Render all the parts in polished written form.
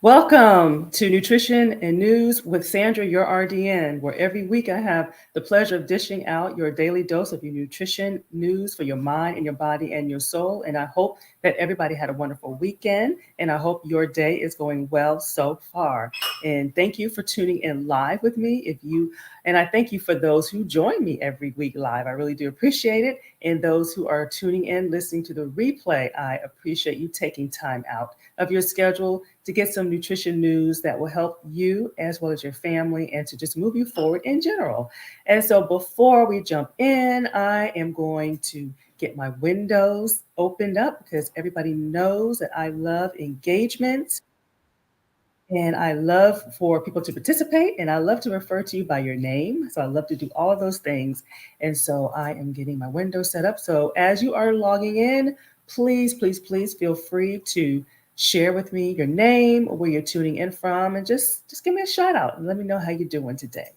Welcome to Nutrition and News with Sandra, your RDN, where every week I have the pleasure of dishing out your daily dose of your nutrition news for your mind and your body and your soul. And I hope that everybody had a wonderful weekend, and I hope your day is going well so far. And thank you for tuning in live with me. And I thank you for those who join me every week live. I really do appreciate it. And those who are tuning in, listening to the replay, I appreciate you taking time out of your schedule to get some nutrition news that will help you as well as your family and to just move you forward in general. And so before we jump in, I am going to get my windows opened up because everybody knows that I love engagement and I love for people to participate and I love to refer to you by your name. So I love to do all of those things. And so I am getting my window set up. So as you are logging in, please, please, please feel free to share with me your name, where you're tuning in from, and just give me a shout out and let me know how you're doing today.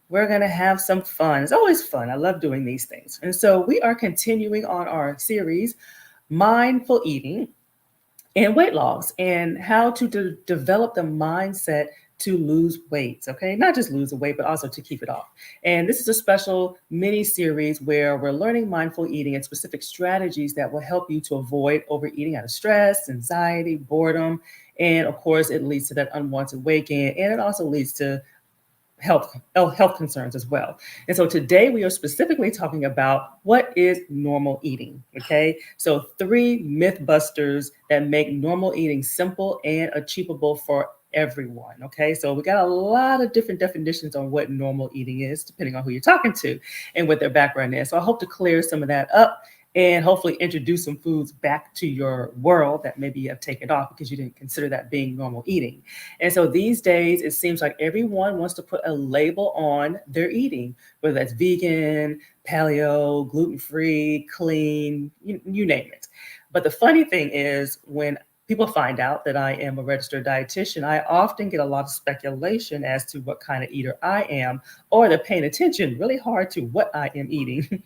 We're going to have some fun. It's always fun. I love doing these things. And so we are continuing on our series, Mindful Eating and weight loss and how to develop the mindset to lose weight. Okay, not just lose the weight, but also to keep it off. And this is a special mini series where we're learning mindful eating and specific strategies that will help you to avoid overeating out of stress, anxiety, boredom. And of course, it leads to that unwanted weight gain. And it also leads to health concerns as well. And so today we are specifically talking about what is normal eating. Okay, so three myth busters that make normal eating simple and achievable for everyone. Okay, so we got a lot of different definitions on what normal eating is depending on who you're talking to and what their background is. So I hope to clear some of that up and hopefully introduce some foods back to your world that maybe you have taken off because you didn't consider that being normal eating. And so these days, it seems like everyone wants to put a label on their eating, whether that's vegan, paleo, gluten free, clean, you name it. But the funny thing is, when people find out that I am a registered dietitian, I often get a lot of speculation as to what kind of eater I am, or they're paying attention really hard to what I am eating.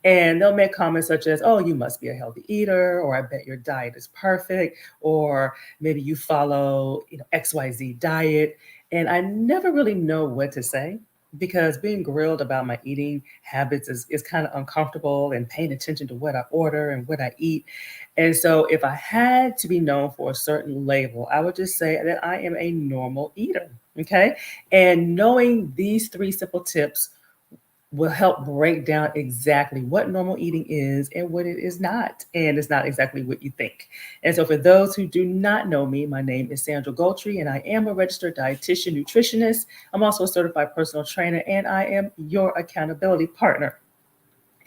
And they'll make comments such as, oh, you must be a healthy eater, or I bet your diet is perfect, or maybe you follow, XYZ diet. And I never really know what to say because being grilled about my eating habits is kind of uncomfortable and paying attention to what I order and what I eat. And so if I had to be known for a certain label, I would just say that I am a normal eater. Okay. And knowing these three simple tips will help break down exactly what normal eating is and what it is not. And it's not exactly what you think. And so, for those who do not know me, my name is Sandra Goltry, and I am a registered dietitian nutritionist. I'm also a certified personal trainer, and I am your accountability partner.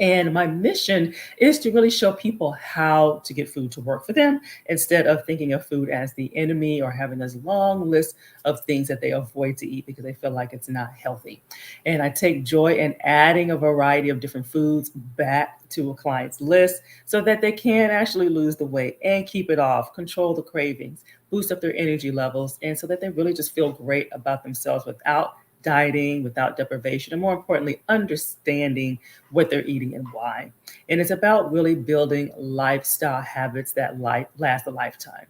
And my mission is to really show people how to get food to work for them instead of thinking of food as the enemy or having this long list of things that they avoid to eat because they feel like it's not healthy. And I take joy in adding a variety of different foods back to a client's list so that they can actually lose the weight and keep it off, control the cravings, boost up their energy levels, and so that they really just feel great about themselves without dieting, without deprivation, and more importantly, understanding what they're eating and why. And it's about really building lifestyle habits that last a lifetime.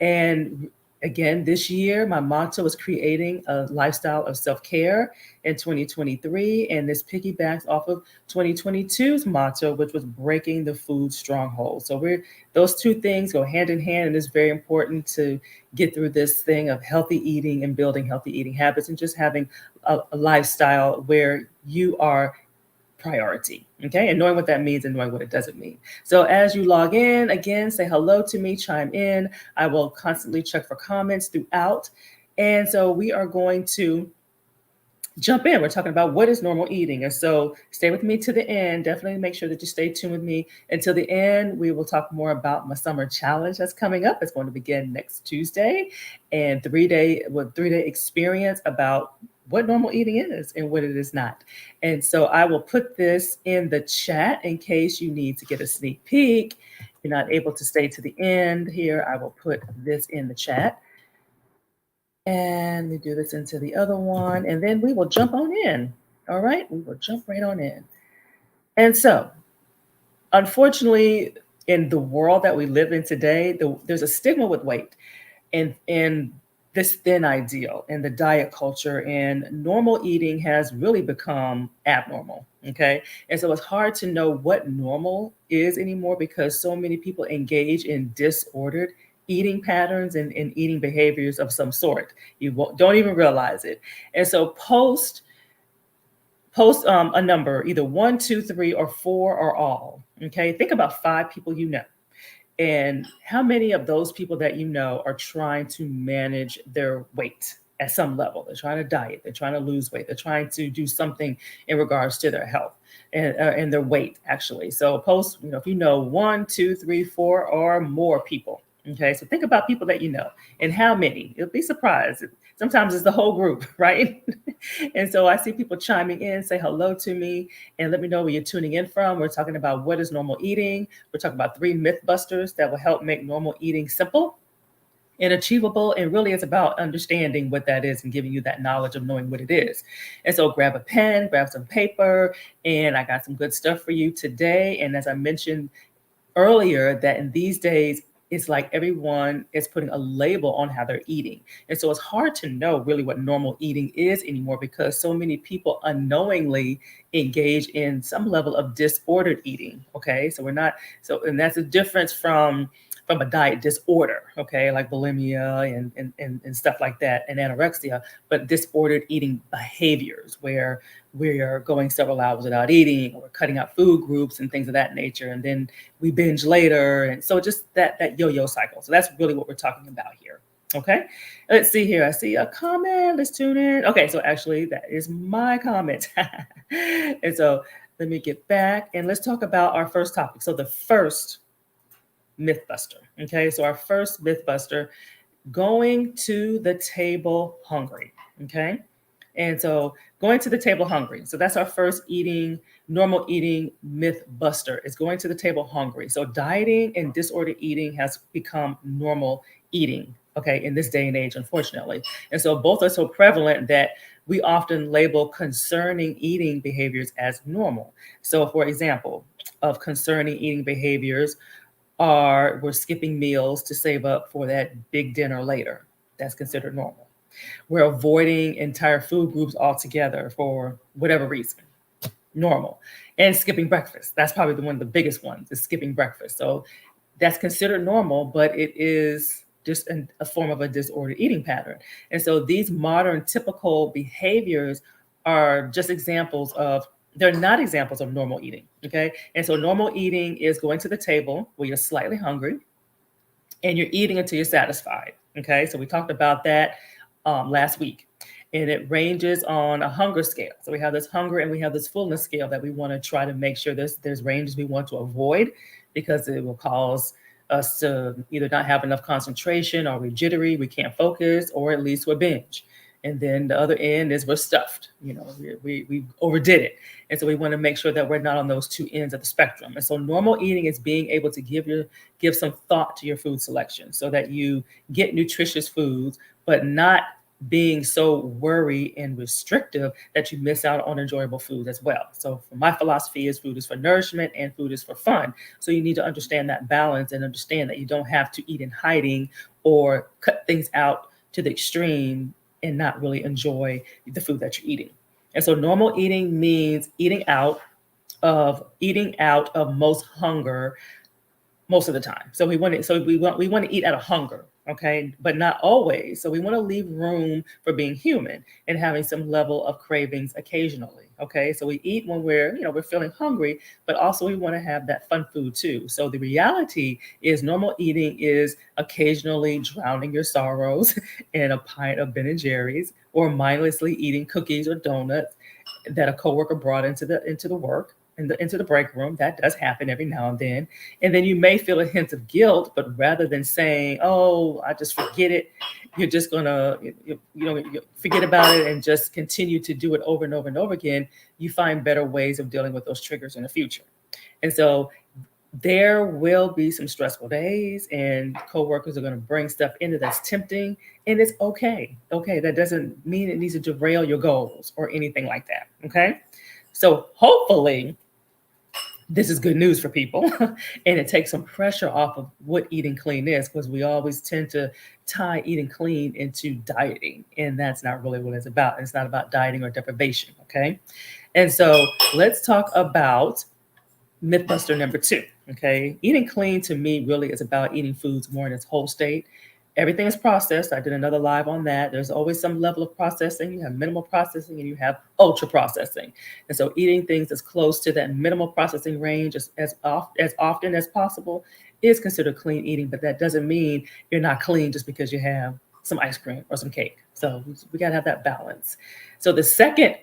And again, this year, my motto is creating a lifestyle of self care in 2023. And this piggybacks off of 2022's motto, which was breaking the food stronghold. So those two things go hand in hand, and it's very important to get through this thing of healthy eating and building healthy eating habits and just having a lifestyle where you are priority. Okay. And knowing what that means and knowing what it doesn't mean. So as you log in, again, say hello to me, chime in. I will constantly check for comments throughout. And so we are going to jump in. We're talking about what is normal eating. And so stay with me to the end. Definitely make sure that you stay tuned with me until the end. We will talk more about my summer challenge that's coming up. It's going to begin next Tuesday, and three-day experience about what normal eating is and what it is not. And so I will put this in the chat in case you need to get a sneak peek. If you're not able to stay to the end here, I will put this in the chat. And we do this into the other one, and then we will jump on in. All right, we will jump right on in. And so, unfortunately, in the world that we live in today, there's a stigma with weight. And this thin ideal in the diet culture, and normal eating has really become abnormal. Okay. And so it's hard to know what normal is anymore because so many people engage in disordered eating patterns and eating behaviors of some sort. Don't even realize it. And so post a number, either one, two, three, or four, or all. Okay. Think about 5 people you know. And how many of those people that you know are trying to manage their weight at some level? They're trying to diet, they're trying to lose weight, they're trying to do something in regards to their health and their weight, actually. So, if you know one, two, three, four, or more people. Okay, so think about people that you know and how many. You'll be surprised. Sometimes it's the whole group, right? And so I see people chiming in, say hello to me, and let me know where you're tuning in from. We're talking about what is normal eating. We're talking about 3 myth busters that will help make normal eating simple and achievable. And really, it's about understanding what that is and giving you that knowledge of knowing what it is. And so grab a pen, grab some paper, and I got some good stuff for you today. And as I mentioned earlier, that in these days, it's like everyone is putting a label on how they're eating. And so it's hard to know really what normal eating is anymore because so many people unknowingly engage in some level of disordered eating. Okay. So and that's a difference from a diet disorder, okay, like bulimia and stuff like that, and anorexia, but disordered eating behaviors where we are going several hours without eating, or we're cutting out food groups and things of that nature, and then we binge later, and so just that yo-yo cycle. So that's really what we're talking about here. Okay, let's see here. I see a comment. Let's tune in. Okay, so actually that is my comment, and so let me get back and let's talk about our first topic. So the first mythbuster. Okay, so our first mythbuster, going to the table hungry. Okay, and so going to the table hungry. So that's our first normal eating myth buster, is going to the table hungry. So dieting and disordered eating has become normal eating, okay, in this day and age, unfortunately. And so both are so prevalent that we often label concerning eating behaviors as normal. So for example, of concerning eating behaviors we're skipping meals to save up for that big dinner later. That's considered normal. We're avoiding entire food groups altogether for whatever reason. Normal. And skipping breakfast. That's probably one of the biggest ones, is skipping breakfast. So that's considered normal, but it is just a form of a disordered eating pattern. And so these modern typical behaviors are just examples of they're not examples of normal eating. Okay. And so normal eating is going to the table where you're slightly hungry and you're eating until you're satisfied. Okay. So we talked about that last week. And it ranges on a hunger scale. So we have this hunger and we have this fullness scale that we want to try to make sure there's ranges we want to avoid because it will cause us to either not have enough concentration, or we're jittery, we can't focus, or at least we're binge. And then the other end is we're stuffed. We overdid it. And so we want to make sure that we're not on those two ends of the spectrum. And so normal eating is being able to give some thought to your food selection so that you get nutritious foods, but not being so worried and restrictive that you miss out on enjoyable food as well. So my philosophy is food is for nourishment and food is for fun. So you need to understand that balance and understand that you don't have to eat in hiding or cut things out to the extreme and not really enjoy the food that you're eating. And so normal eating means eating out of most hunger most of the time. So we want to eat out of hunger, okay, but not always. So we want to leave room for being human and having some level of cravings occasionally. Okay, so we eat when we're feeling hungry, but also we want to have that fun food too. So the reality is normal eating is occasionally drowning your sorrows in a pint of Ben and Jerry's, or mindlessly eating cookies or donuts that a coworker brought into the work into the break room. That does happen every now and then. And then you may feel a hint of guilt, but rather than saying, "Oh, I just forget it," you're just gonna you forget about it and just continue to do it over and over and over again. You find better ways of dealing with those triggers in the future. And so there will be some stressful days, and coworkers are going to bring stuff into that's tempting, and it's okay. Okay, that doesn't mean it needs to derail your goals or anything like that. Okay, so hopefully This is good news for people. And it takes some pressure off of what eating clean is, because we always tend to tie eating clean into dieting. And that's not really what it's about. It's not about dieting or deprivation. Okay. And so let's talk about Mythbuster number two. Okay. Eating clean to me really is about eating foods more in its whole state. Everything is processed. I did another live on that. There's always some level of processing. You have minimal processing and you have ultra processing. And so eating things as close to that minimal processing range as often as possible is considered clean eating. But that doesn't mean you're not clean just because you have some ice cream or some cake. So we got to have that balance. So the second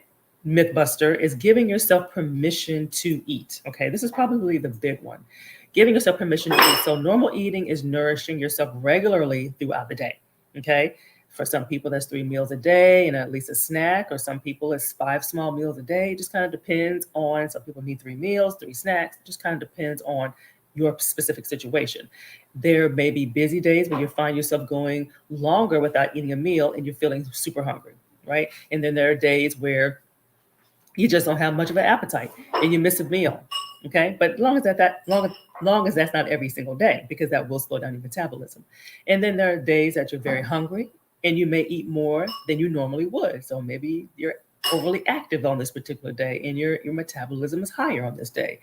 Mythbuster is giving yourself permission to eat. Okay, this is probably the big one. Giving yourself permission to eat. So normal eating is nourishing yourself regularly throughout the day. Okay, for some people that's 3 meals a day and at least a snack, or some people it's 5 small meals a day. It just kind of depends on. Some people need 3 meals, 3 snacks. It just kind of depends on your specific situation. There may be busy days where you find yourself going longer without eating a meal and you're feeling super hungry, right? And then there are days where you just don't have much of an appetite and you miss a meal. Okay. But long as that's not every single day, because that will slow down your metabolism. And then there are days that you're very hungry and you may eat more than you normally would. So maybe you're overly active on this particular day and your metabolism is higher on this day.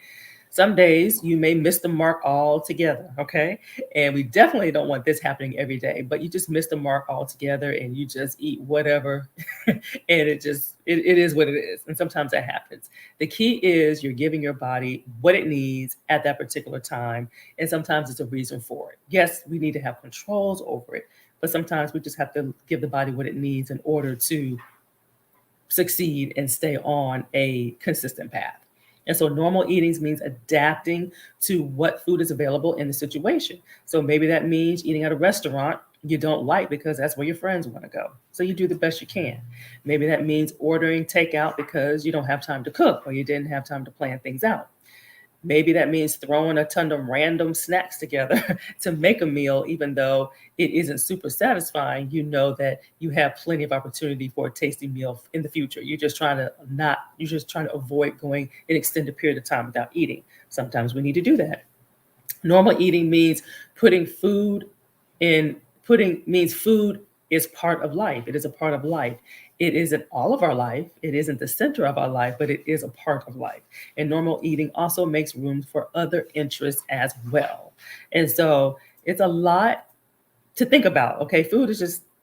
Some days you may miss the mark altogether, okay? And we definitely don't want this happening every day, but you just miss the mark altogether and you just eat whatever and it is what it is. And sometimes that happens. The key is you're giving your body what it needs at that particular time. And sometimes it's a reason for it. Yes, we need to have controls over it, but sometimes we just have to give the body what it needs in order to succeed and stay on a consistent path. And so normal eatings means adapting to what food is available in the situation. So maybe that means eating at a restaurant you don't like because that's where your friends want to go. So you do the best you can. Maybe that means ordering takeout because you don't have time to cook or you didn't have time to plan things out. Maybe that means throwing a ton of random snacks together to make a meal, even though it isn't super satisfying. You know that you have plenty of opportunity for a tasty meal in the future. You're just trying to avoid going an extended period of time without eating. Sometimes we need to do that. Normal eating means food is part of life. It is a part of life. It isn't all of our life. It isn't the center of our life, but it is a part of life. And normal eating also makes room for other interests as well. And so it's a lot to think about. Okay,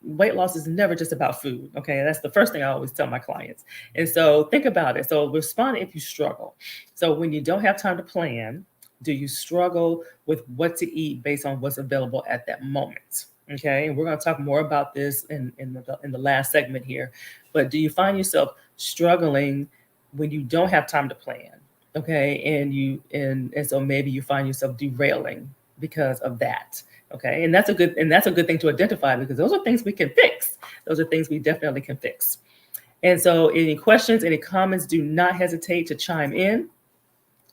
weight loss is never just about food. Okay, that's the first thing I always tell my clients. And so think about it. So respond if you struggle. So when you don't have time to plan, do you struggle with what to eat based on what's available at that moment? Okay, and we're going to talk more about this in the last segment here. But do you find yourself struggling when you don't have time to plan? Okay, and so maybe you find yourself derailing because of that. Okay, and that's a good thing to identify, because those are things we can fix. Those are things we definitely can fix. And so, any questions, any comments? Do not hesitate to chime in.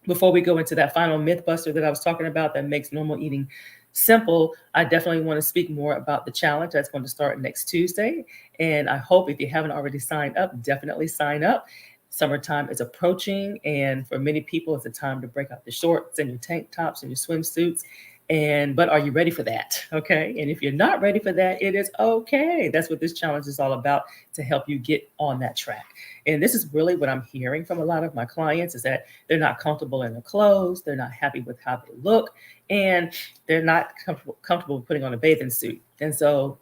Before we go into that final Mythbuster that I was talking about that makes normal eating simple, I definitely want to speak more about the challenge that's going to start next Tuesday. And I hope if you haven't already signed up, definitely sign up. Summertime is approaching, and for many people, it's a time to break out the shorts and your tank tops and your swimsuits. But are you ready for that? Okay. And if you're not ready for that, it is okay. That's what this challenge is all about, to help you get on that track. And this is really what I'm hearing from a lot of my clients, is that they're not comfortable in their clothes. They're not happy with how they look, and they're not comfortable putting on a bathing suit. And so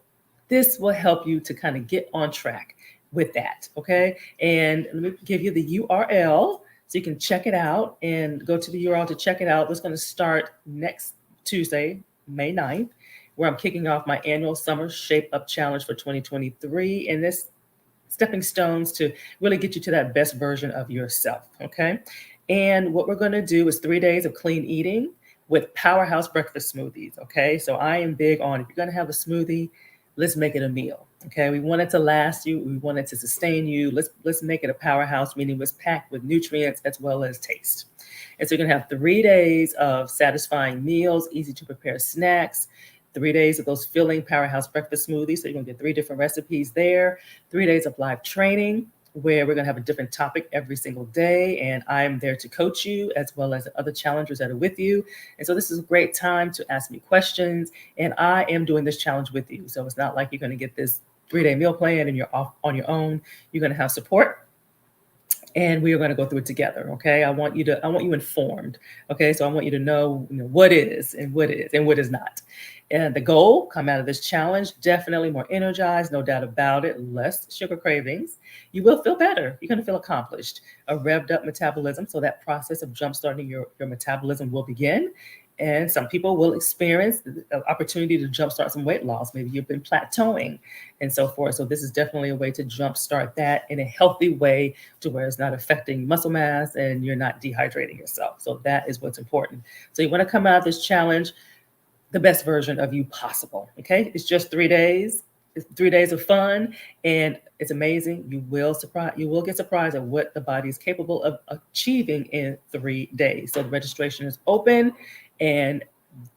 this will help you to kind of get on track with that. Okay. And let me give you the URL so you can check it out, and go to the URL to check it out. It's going to start next Tuesday, May 9th, where I'm kicking off my annual Summer Shape Up Challenge for 2023. And this stepping stones to really get you to that best version of yourself. Okay. And what we're going to do is 3 days of clean eating with powerhouse breakfast smoothies. Okay. So I am big on, if you're going to have a smoothie, let's make it a meal. Okay. We want it to last you. We want it to sustain you. Let's make it a powerhouse, meaning it's packed with nutrients as well as taste. And so you're going to have 3 days of satisfying meals, easy to prepare snacks, 3 days of those filling powerhouse breakfast smoothies. So you're going to get 3 different recipes there, 3 days of live training, where we're going to have a different topic every single day. And I'm there to coach you as well as the other challengers that are with you. And so this is a great time to ask me questions. And I am doing this challenge with you. So it's not like you're going to get this 3-day meal plan and you're off on your own. You're going to have support, and we are going to go through it together. Okay. I want you informed. Okay. So I want you to know, what is and what is and what is not. And the goal come out of this challenge, definitely more energized, no doubt about it, less sugar cravings. You will feel better. You're going to feel accomplished. A revved up metabolism. So that process of jumpstarting your metabolism will begin. And some people will experience the opportunity to jumpstart some weight loss. Maybe you've been plateauing and so forth. So this is definitely a way to jumpstart that in a healthy way to where it's not affecting muscle mass and you're not dehydrating yourself. So that is what's important. So you want to come out of this challenge the best version of you possible. Okay. It's just 3 days. It's 3 days of fun, and it's amazing. You will get surprised at what the body is capable of achieving in 3 days. So the registration is open, and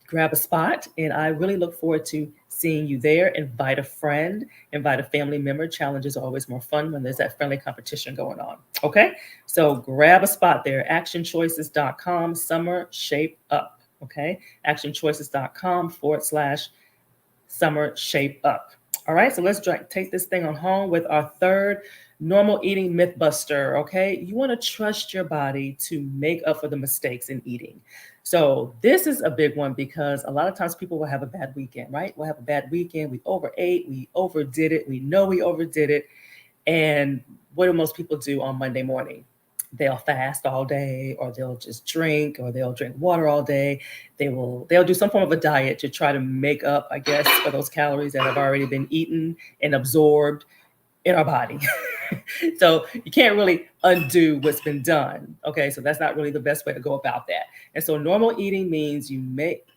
grab a spot. And I really look forward to seeing you there. Invite a friend, invite a family member. Challenges are always more fun when there's that friendly competition going on. Okay. So grab a spot there. actionchoices.com, summer shape up. Okay. actionchoices.com/summer shape up. All right. So let's take this thing on home with our third normal eating myth buster. Okay. You want to trust your body to make up for the mistakes in eating. So this is a big one because a lot of times people will have a bad weekend, right? We'll have a bad weekend. We overate, we overdid it. We know we overdid it. And what do most people do on Monday morning? They'll fast all day, or they'll just drink, or they'll drink water all day. They'll do some form of a diet to try to make up, I guess, for those calories that have already been eaten and absorbed in our body. So you can't really undo what's been done. Okay. So that's not really the best way to go about that. And so normal eating means you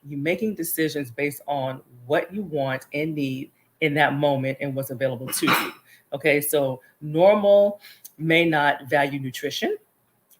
making decisions based on what you want and need in that moment and what's available to you. Okay. So normal may not value nutrition,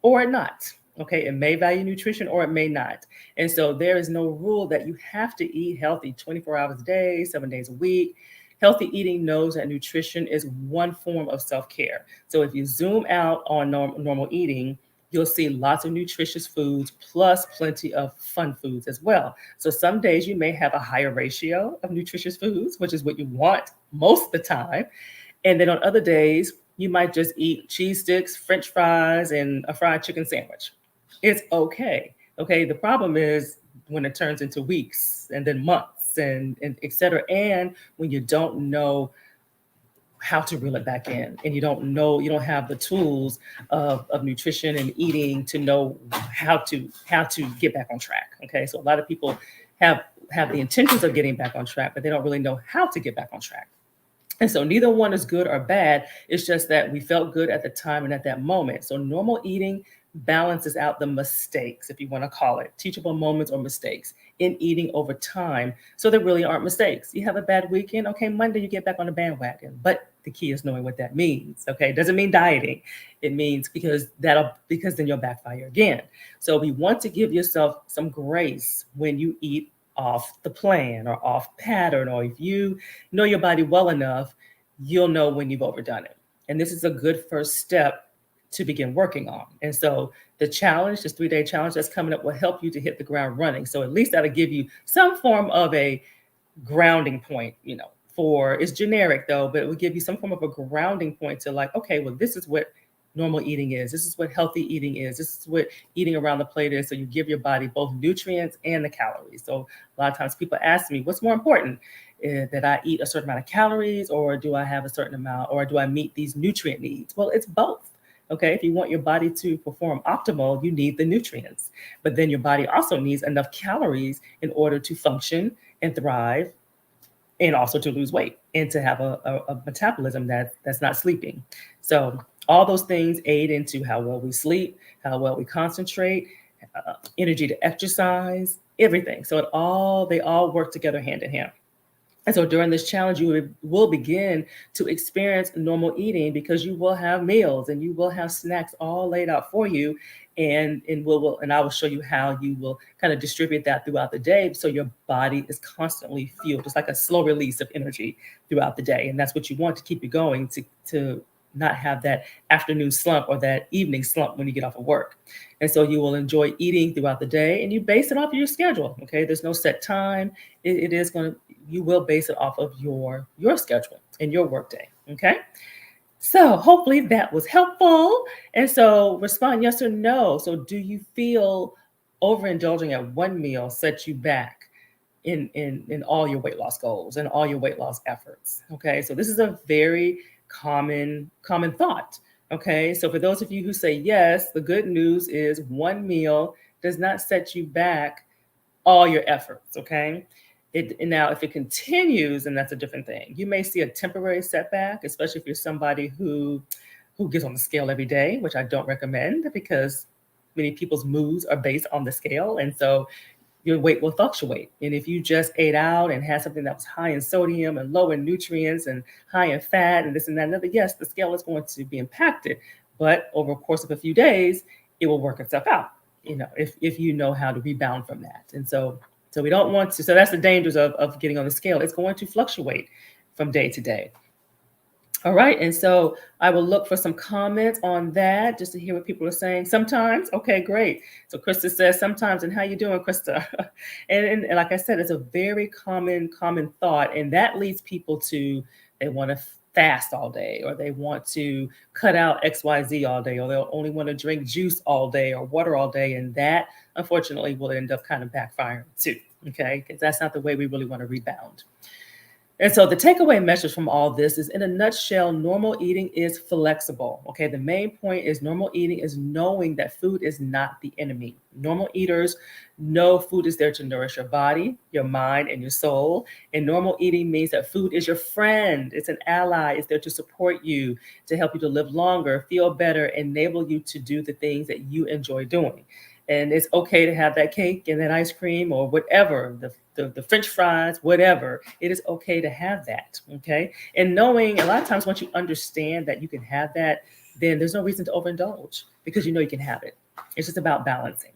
or not. Okay. It may value nutrition or it may not. And so there is no rule that you have to eat healthy 24 hours a day, 7 days a week. Healthy eating knows that nutrition is one form of self-care. So if you zoom out on normal eating, you'll see lots of nutritious foods plus plenty of fun foods as well. So some days you may have a higher ratio of nutritious foods, which is what you want most of the time. And then on other days, you might just eat cheese sticks, French fries, and a fried chicken sandwich. It's okay. Okay. The problem is when it turns into weeks and then months and et cetera. And when you don't know how to reel it back in, and you don't have the tools of nutrition and eating to know how to get back on track. Okay. So a lot of people have the intentions of getting back on track, but they don't really know how to get back on track. And so neither one is good or bad. It's just that we felt good at the time and at that moment. So normal eating balances out the mistakes, if you want to call it, teachable moments or mistakes in eating over time. So there really aren't mistakes. You have a bad weekend. Okay, Monday you get back on the bandwagon. But the key is knowing what that means. Okay, it doesn't mean dieting. It means because then you'll backfire again. So we want to give yourself some grace when you eat off the plan or off pattern, or if you know your body well enough, you'll know when you've overdone it. And this is a good first step to begin working on. And so the challenge, this 3-day challenge that's coming up, will help you to hit the ground running. So at least that'll give you some form of a grounding point, it's generic though, but it will give you some form of a grounding point to like, okay, well, this is what normal eating is. This is what healthy eating is. This is what eating around the plate is. So you give your body both nutrients and the calories. So a lot of times people ask me, what's more important? That I eat a certain amount of calories, or do I have a certain amount, or do I meet these nutrient needs? Well, it's both. Okay. If you want your body to perform optimal, you need the nutrients, but then your body also needs enough calories in order to function and thrive, and also to lose weight and to have a metabolism that's not sleeping. So all those things aid into how well we sleep, how well we concentrate, energy to exercise, everything. So they all work together hand in hand. And so during this challenge, you will begin to experience normal eating because you will have meals and you will have snacks all laid out for you. And I will show you how you will kind of distribute that throughout the day. So your body is constantly fueled. It's like a slow release of energy throughout the day. And that's what you want to keep you going to not have that afternoon slump or that evening slump when you get off of work. And so you will enjoy eating throughout the day, and you base it off of your schedule. Okay. There's no set time. It is going to, you will base it off of your schedule and your work day. Okay. So hopefully that was helpful. And so respond yes or no. So do you feel overindulging at one meal sets you back in all your weight loss goals and all your weight loss efforts? Okay. So this is a very common thought. Okay. So for those of you who say yes, the good news is one meal does not set you back all your efforts. Okay. Now, if it continues, then that's a different thing. You may see a temporary setback, especially if you're somebody who gets on the scale every day, which I don't recommend because many people's moods are based on the scale. And so your weight will fluctuate. And if you just ate out and had something that was high in sodium and low in nutrients and high in fat and this and that and other, yes, the scale is going to be impacted. But over a course of a few days, it will work itself out, if you know how to rebound from that. And so we don't want to, so that's the dangers of getting on the scale. It's going to fluctuate from day to day. All right. And so I will look for some comments on that just to hear what people are saying. Sometimes. Okay, great. So Krista says sometimes. And how you doing, Krista? and like I said, it's a very common thought. And that leads people to, they want to fast all day, or they want to cut out XYZ all day, or they'll only want to drink juice all day or water all day. And that, unfortunately, will end up kind of backfiring too. Okay. Because that's not the way we really want to rebound. And so the takeaway message from all this is, in a nutshell, normal eating is flexible. Okay, the main point is normal eating is knowing that food is not the enemy. Normal eaters know food is there to nourish your body, your mind, and your soul. And normal eating means that food is your friend. It's an ally. It's there to support you, to help you to live longer, feel better, enable you to do the things that you enjoy doing. And it's okay to have that cake and that ice cream or whatever, the French fries, whatever. It is okay to have that. Okay. And knowing, a lot of times once you understand that you can have that, then there's no reason to overindulge because you know you can have it. It's just about balancing.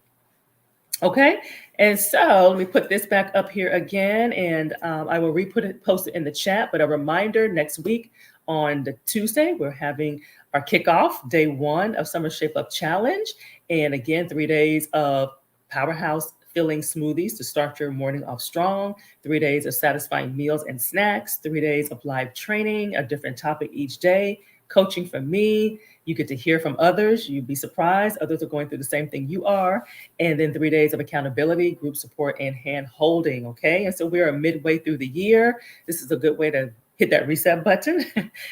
Okay. And so let me put this back up here again, and I will post it in the chat. But a reminder, next week on the Tuesday, we're having our kickoff, day 1 of Summer Shape Up Challenge. And again, 3 days of powerhouse filling smoothies to start your morning off strong, 3 days of satisfying meals and snacks, 3 days of live training, a different topic each day, coaching from me. You get to hear from others. You'd be surprised. Others are going through the same thing you are. And then 3 days of accountability, group support, and hand holding. Okay. And so we're midway through the year. This is a good way to hit that reset button.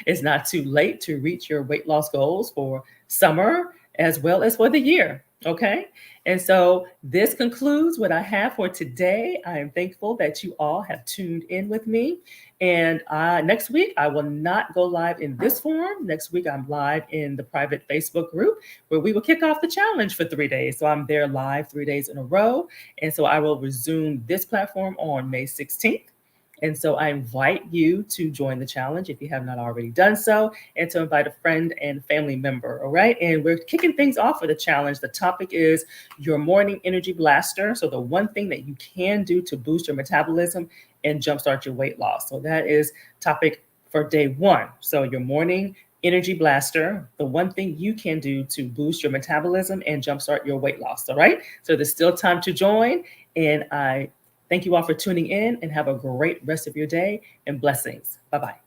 It's not too late to reach your weight loss goals for summer as well as for the year. Okay. And so this concludes what I have for today. I am thankful that you all have tuned in with me. And next week, I will not go live in this forum. Next week, I'm live in the private Facebook group where we will kick off the challenge for 3 days. So I'm there live 3 days in a row. And so I will resume this platform on May 16th. And so I invite you to join the challenge if you have not already done so, and to invite a friend and family member. All right. And we're kicking things off for the challenge. The topic is your morning energy blaster. So the one thing that you can do to boost your metabolism and jumpstart your weight loss. So that is topic for day 1. So your morning energy blaster, the one thing you can do to boost your metabolism and jumpstart your weight loss. All right. So there's still time to join. And I thank you all for tuning in, and have a great rest of your day, and blessings. Bye-bye.